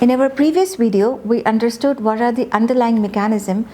In our previous video, we understood what are the underlying mechanisms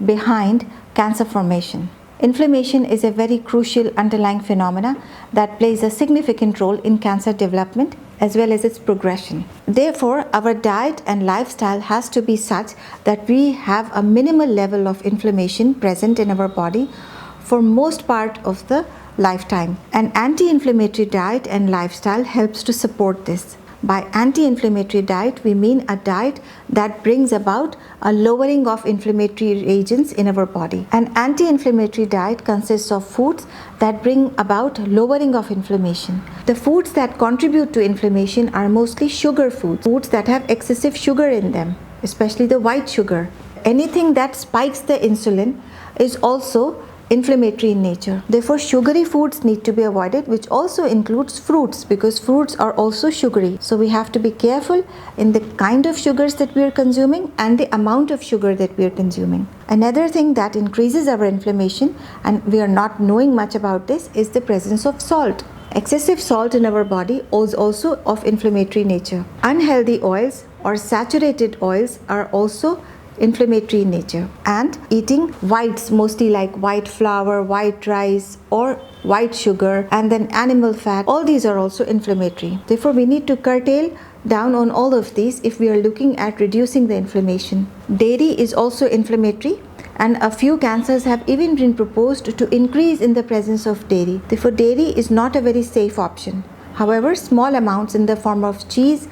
behind cancer formation. Inflammation is a very crucial underlying phenomena that plays a significant role in cancer development as well as its progression. Therefore, our diet and lifestyle has to be such that we have a minimal level of inflammation present in our body for most part of the lifetime. An anti-inflammatory diet and lifestyle helps to support this. By anti-inflammatory diet, we mean a diet that brings about a lowering of inflammatory agents in our body. An anti-inflammatory diet consists of foods that bring about lowering of inflammation. The foods that contribute to inflammation are mostly sugar foods, foods that have excessive sugar in them, especially the white sugar. Anything that spikes the insulin is also inflammatory in nature. Therefore, sugary foods need to be avoided, which also includes fruits, because fruits are also sugary. So we have to be careful in the kind of sugars that we are consuming and the amount of sugar that we are consuming. Another thing that increases our inflammation, and we are not knowing much about this, is the presence of salt. Excessive salt in our body is also of inflammatory nature. Unhealthy oils or saturated oils are also inflammatory in nature, and eating whites, mostly like white flour, white rice or white sugar, and then animal fat, all these are also inflammatory. Therefore, we need to curtail down on all of these if we are looking at reducing the inflammation. Dairy is also inflammatory, and a few cancers have even been proposed to increase in the presence of dairy. Therefore, dairy is not a very safe option. However, small amounts in the form of cheese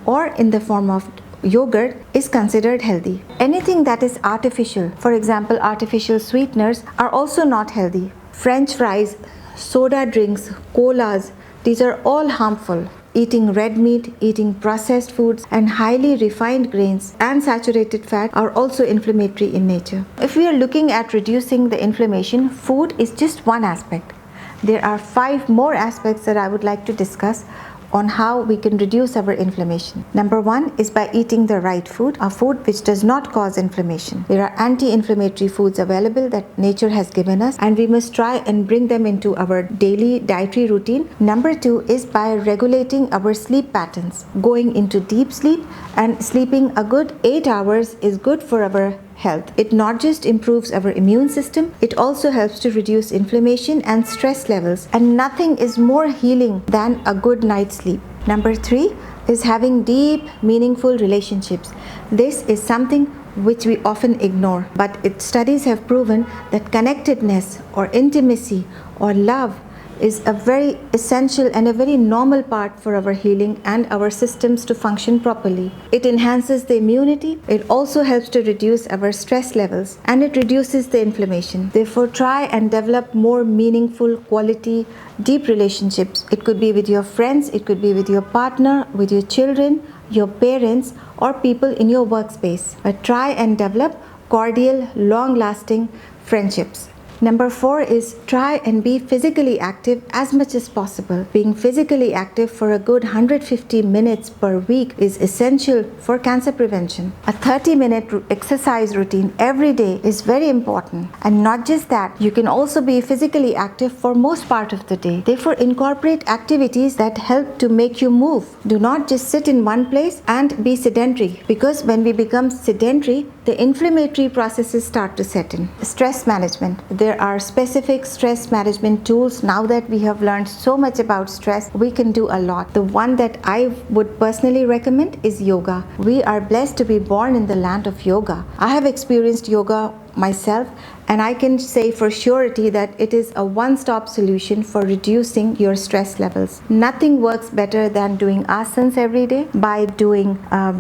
or in the form of yogurt is considered healthy. Anything that is artificial, for example, artificial sweeteners, are also not healthy. French fries, soda drinks, colas, these are all harmful. Eating red meat, eating processed foods, and highly refined grains and saturated fat are also inflammatory in nature. If we are looking at reducing the inflammation, food is just one aspect. There are 5 more aspects that I would like to discuss on how we can reduce our inflammation. Number 1 is by eating the right food, a food which does not cause inflammation. There are anti-inflammatory foods available that nature has given us, and we must try and bring them into our daily dietary routine. Number 2 is by regulating our sleep patterns. Going into deep sleep and sleeping a good 8 hours is good for our health. It not just improves our immune system, it also helps to reduce inflammation and stress levels, and nothing is more healing than a good night's sleep. Number 3 is having deep, meaningful relationships. This is something which we often ignore, but studies have proven that connectedness or intimacy or love is a very essential and a very normal part for our healing and our systems to function properly. It enhances the immunity, it also helps to reduce our stress levels, and it reduces the inflammation. Therefore, try and develop more meaningful, quality, deep relationships. It could be with your friends, it could be with your partner, with your children, your parents, or people in your workspace. But try and develop cordial, long-lasting friendships. Number 4 is try and be physically active as much as possible. Being physically active for a good 150 minutes per week is essential for cancer prevention. A 30-minute exercise routine every day is very important. And not just that, you can also be physically active for most part of the day. Therefore, incorporate activities that help to make you move. Do not just sit in one place and be sedentary, because when we become sedentary, the inflammatory processes start to set in. Stress management. There are specific stress management tools. Now that we have learned so much about stress, we can do a lot. The one that I would personally recommend is yoga. We are blessed to be born in the land of yoga. I have experienced yoga myself, and I can say for surety that it is a one-stop solution for reducing your stress levels. Nothing works better than doing asanas every day, by doing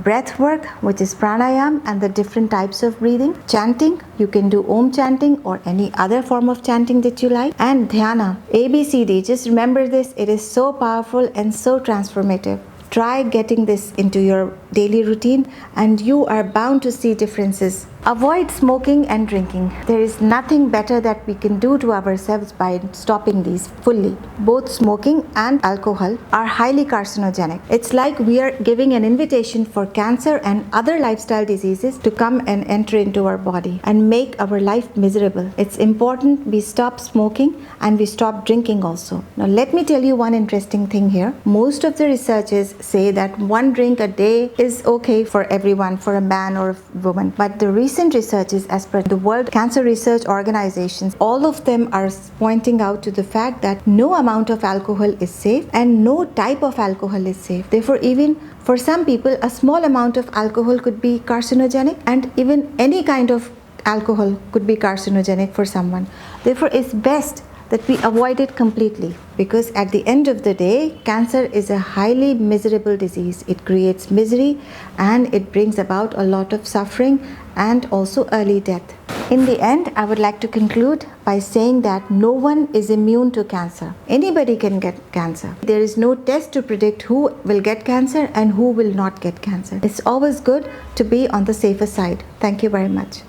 breath work, which is pranayam, and the different types of breathing. Chanting, you can do Om chanting or any other form of chanting that you like. And dhyana, ABCD, just remember this, it is so powerful and so transformative. Try getting this into your daily routine and you are bound to see differences. Avoid smoking and drinking. There is nothing better that we can do to ourselves by stopping these fully. Both smoking and alcohol are highly carcinogenic. It's like we are giving an invitation for cancer and other lifestyle diseases to come and enter into our body and make our life miserable. It's important we stop smoking and we stop drinking also. Now let me tell you one interesting thing here. Most of the researchers say that one drink a day is okay for everyone, for a man or a woman. But the recent researches, as per the World Cancer Research Organizations, all of them are pointing out to the fact that no amount of alcohol is safe and no type of alcohol is safe. Therefore, even for some people, a small amount of alcohol could be carcinogenic, and even any kind of alcohol could be carcinogenic for someone. Therefore, it's best that we avoid it completely, because at the end of the day, cancer is a highly miserable disease. It creates misery and it brings about a lot of suffering and also early death. In the end, I would like to conclude by saying that no one is immune to cancer. Anybody can get cancer. There is no test to predict who will get cancer and who will not get cancer. It's always good to be on the safer side. Thank you very much.